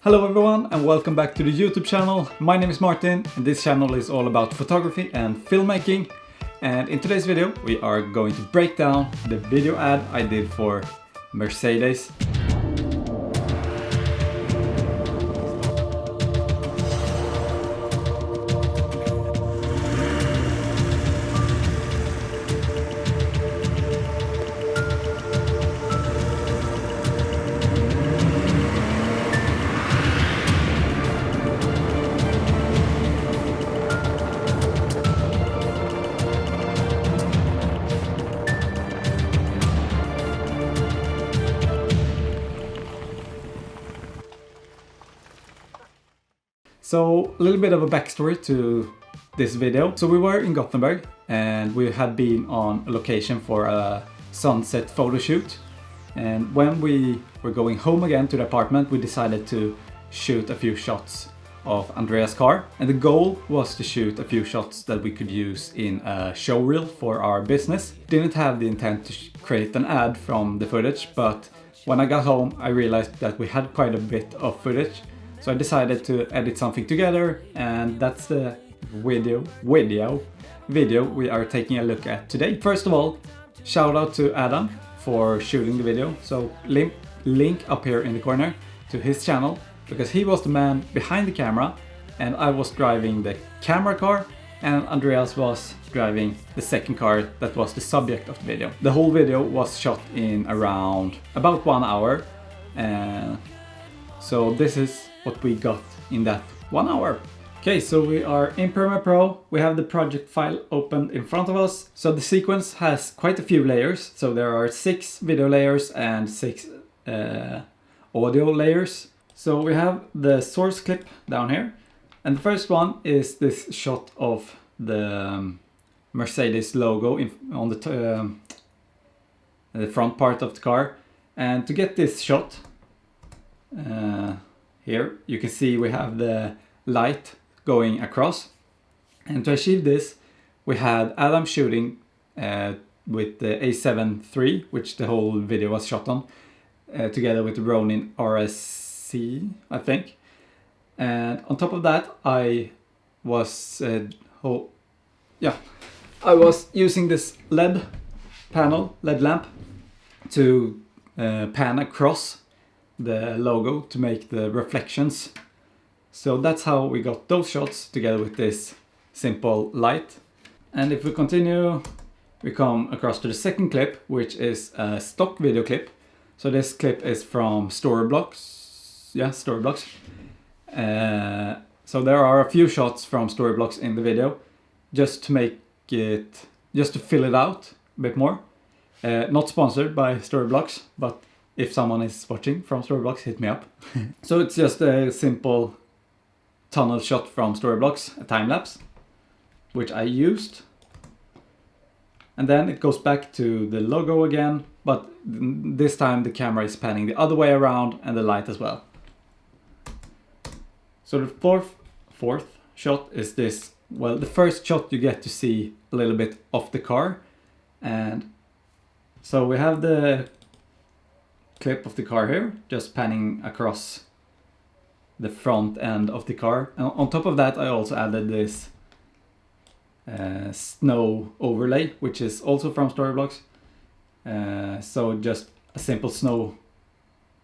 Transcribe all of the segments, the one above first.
Hello everyone and welcome back to the YouTube channel. My name is Martin and this channel is all about photography and filmmaking. And in today's video we are going to break down the video ad I did for Mercedes. So a little bit of a backstory to this video. So we were in Gothenburg and we had been on a location for a sunset photo shoot. And when we were going home again to the apartment, we decided to shoot a few shots of Andreas' car. And the goal was to shoot a few shots that we could use in a show reel for our business. Didn't have the intent to create an ad from the footage, but when I got home, I realized that we had quite a bit of footage. So I decided to edit something together, and that's the video we are taking a look at today. First of all, shout out to Adam for shooting the video. So link up here in the corner to his channel, because he was the man behind the camera and I was driving the camera car and Andreas was driving the second car that was the subject of the video. The whole video was shot in around about 1 hour. So this is what we got in that 1 hour. Okay, so we are in Premiere Pro. We have the project file opened in front of us. So the sequence has quite a few layers. So there are 6 video layers and 6 audio layers. So we have the source clip down here. And the first one is this shot of the Mercedes logo on the front part of the car. And to get this shot, here you can see we have the light going across, and to achieve this we had Adam shooting with the A7 III, which the whole video was shot on, together with the Ronin RSC, I think. And on top of that I was using this LED lamp to pan across the logo to make the reflections. So that's how we got those shots together with this simple light. And if we continue, we come across to the second clip, which is a stock video clip. So this clip is from Storyblocks. Yeah, Storyblocks. So there are a few shots from Storyblocks in the video, just to fill it out a bit more. Not sponsored by Storyblocks, but if someone is watching from Storyblocks, hit me up. So it's just a simple tunnel shot from Storyblocks, a time-lapse, which I used. And then it goes back to the logo again, but this time the camera is panning the other way around and the light as well. So the fourth shot is this. Well, the first shot you get to see a little bit of the car. And so we have the clip of the car here, just panning across the front end of the car. And on top of that I also added this snow overlay, which is also from Storyblocks. So just a simple snow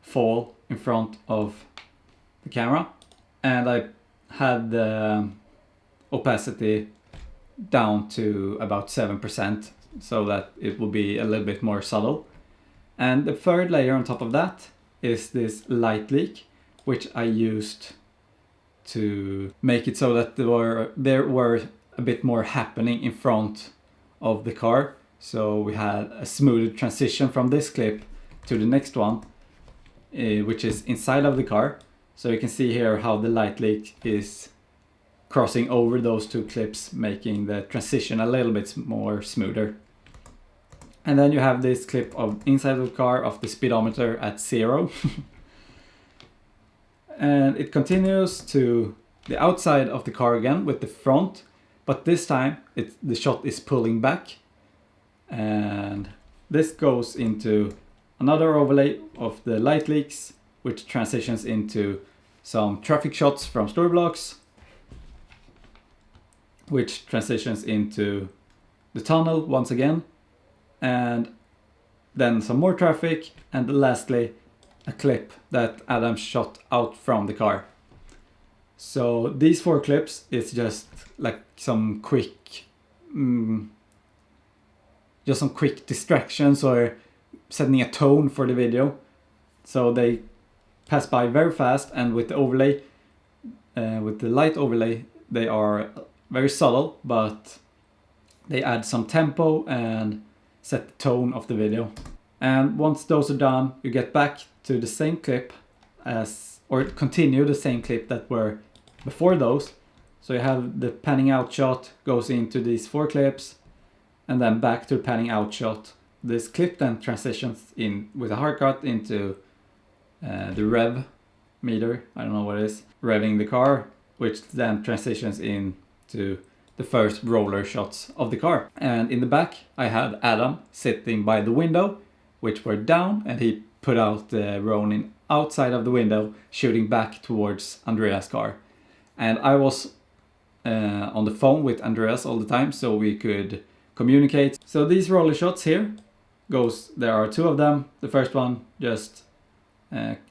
fall in front of the camera, and I had the opacity down to about 7% so that it will be a little bit more subtle. And the third layer on top of that is this light leak, which I used to make it so that there were a bit more happening in front of the car. So we had a smooth transition from this clip to the next one, which is inside of the car. So you can see here how the light leak is crossing over those two clips, making the transition a little bit more smoother. And then you have this clip of inside of the car of the speedometer at 0. And it continues to the outside of the car again with the front, but this time the shot is pulling back. And this goes into another overlay of the light leaks, which transitions into some traffic shots from Storyblocks, which transitions into the tunnel once again, and then some more traffic, and lastly a clip that Adam shot out from the car. So these 4 clips is just like some quick distractions or setting a tone for the video. So they pass by very fast, and with the overlay, with the light overlay, they are very subtle, but they add some tempo and set the tone of the video. And once those are done, you get back to the same clip or continue the same clip that were before those. So you have the panning out shot goes into these 4 clips, and then back to the panning out shot. This clip then transitions in with a hard cut into the rev meter, I don't know what it is, revving the car, which then transitions into the first roller shots of the car. And in the back I had Adam sitting by the window, which were down, and he put out the Ronin outside of the window, shooting back towards Andreas' car. And I was on the phone with Andreas all the time, so we could communicate. So these roller shots here there are 2 of them. The first one just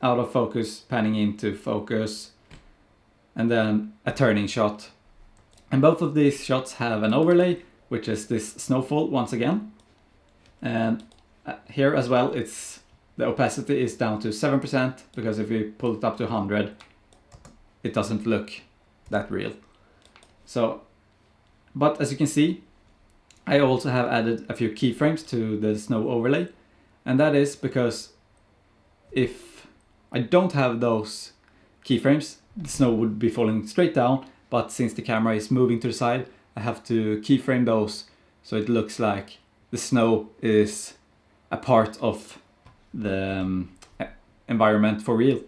out of focus, panning into focus, and then a turning shot. And both of these shots have an overlay, which is this snowfall once again. And here as well, the opacity is down to 7%, because if we pull it up to 100, it doesn't look that real. So, but as you can see, I also have added a few keyframes to the snow overlay, and that is because if I don't have those keyframes, the snow would be falling straight down, but since the camera is moving to the side, I have to keyframe those so it looks like the snow is a part of the environment for real.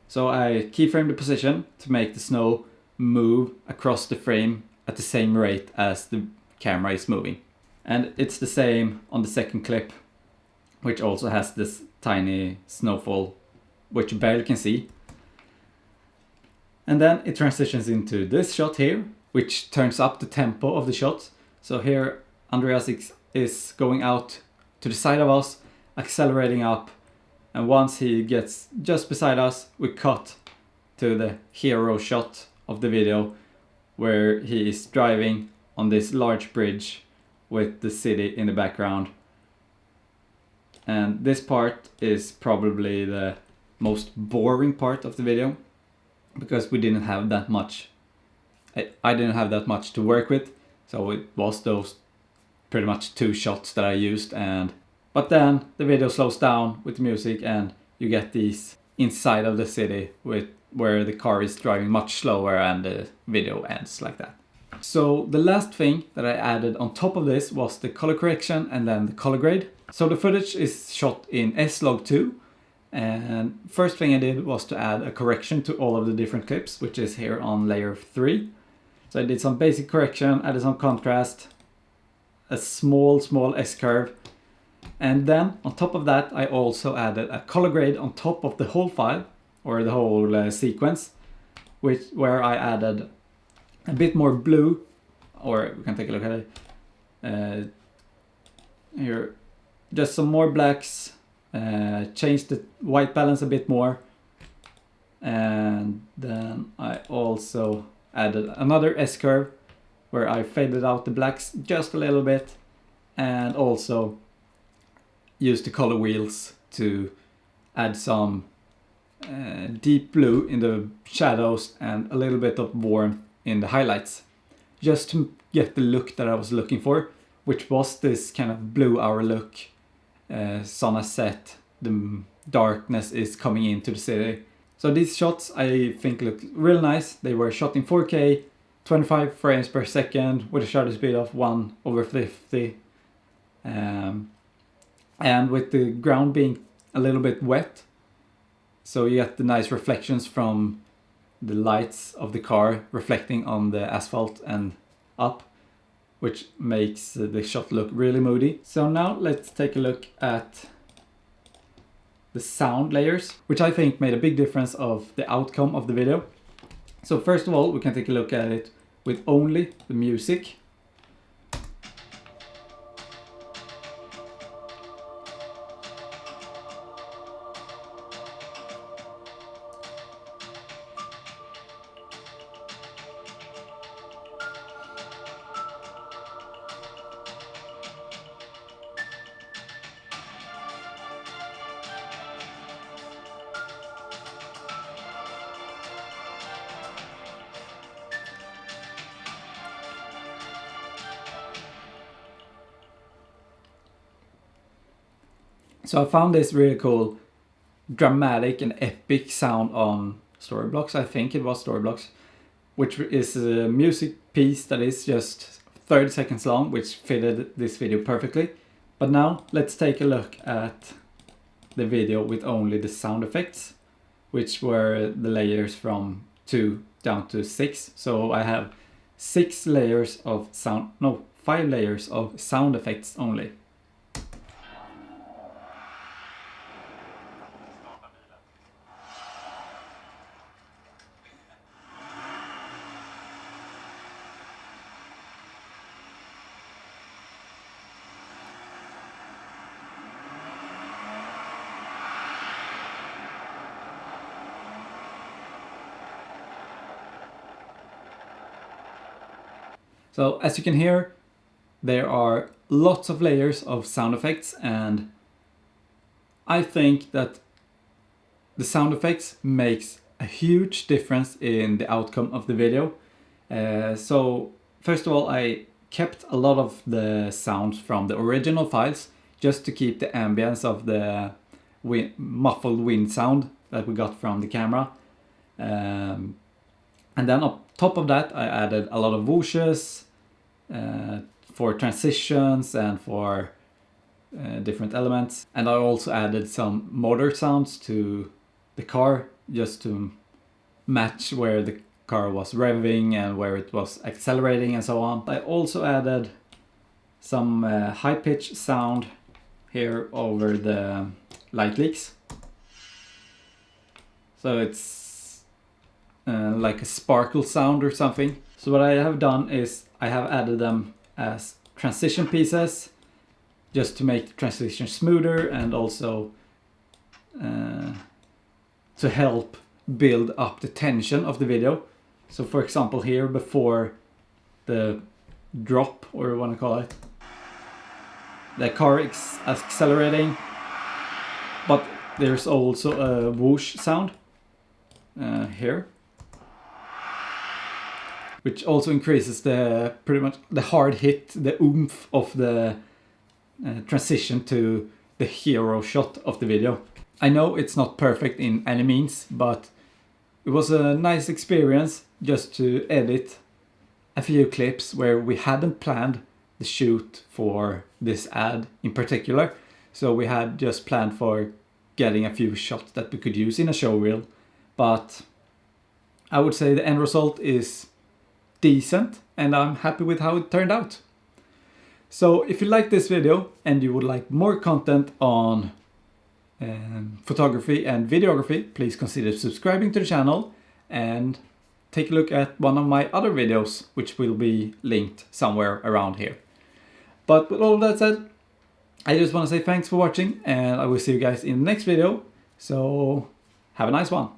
So I keyframe the position to make the snow move across the frame at the same rate as the camera is moving. And it's the same on the second clip, which also has this tiny snowfall, which you barely can see. And then it transitions into this shot here, which turns up the tempo of the shot. So here Andreas is going out to the side of us, accelerating up, and once he gets just beside us, we cut to the hero shot of the video, where he is driving on this large bridge with the city in the background. And this part is probably the most boring part of the video, because we didn't have that much. I didn't have that much to work with, so it was those pretty much 2 shots that I used. But then the video slows down with the music, and you get these inside of the city where the car is driving much slower, and the video ends like that. So the last thing that I added on top of this was the color correction and then the color grade. So the footage is shot in S-Log2, and first thing I did was to add a correction to all of the different clips, which is here on layer 3. So I did some basic correction, added some contrast, a small S-curve, and then on top of that I also added a color grade on top of the whole file, or the whole sequence, where I added a bit more blue, or we can take a look at it here, just some more blacks, changed the white balance a bit more, and then I also added another S-curve where I faded out the blacks just a little bit, and also used the color wheels to add some deep blue in the shadows and a little bit of warmth in the highlights, just to get the look that I was looking for, which was this kind of blue hour look. Sun has set, the darkness is coming into the city. So these shots I think look real nice. They were shot in 4K, 25 frames per second with a shutter speed of 1/50. And with the ground being a little bit wet, so you get the nice reflections from the lights of the car reflecting on the asphalt and up, which makes the shot look really moody. So now let's take a look at the sound layers, which I think made a big difference of the outcome of the video. So first of all, we can take a look at it with only the music. So I found this really cool, dramatic and epic sound on Storyblocks. I think it was Storyblocks, which is a music piece that is just 30 seconds long, which fitted this video perfectly. But now let's take a look at the video with only the sound effects, which were the layers from 2 down to 6. So I have 6 layers of sound, no, 5 layers of sound effects only. So as you can hear, there are lots of layers of sound effects, and I think that the sound effects makes a huge difference in the outcome of the video. So first of all, I kept a lot of the sounds from the original files just to keep the ambience of the muffled wind sound that we got from the camera. And then on top of that, I added a lot of whooshes for transitions and for different elements. And I also added some motor sounds to the car just to match where the car was revving and where it was accelerating and so on. I also added some high-pitched sound here over the light leaks. So it's like a sparkle sound or something. So what I have done is I have added them as transition pieces just to make the transition smoother, and also to help build up the tension of the video. So for example here, before the drop, or what you want to call it, the car is accelerating, but there's also a whoosh sound here, which also increases the pretty much the hard hit, the oomph of the transition to the hero shot of the video. I know it's not perfect in any means, but it was a nice experience just to edit a few clips where we hadn't planned the shoot for this ad in particular. So we had just planned for getting a few shots that we could use in a show reel. But I would say the end result is decent, and I'm happy with how it turned out. So if you like this video and you would like more content on photography and videography, please consider subscribing to the channel and take a look at one of my other videos, which will be linked somewhere around here. But with all that said, I just want to say thanks for watching, and I will see you guys in the next video. So have a nice one.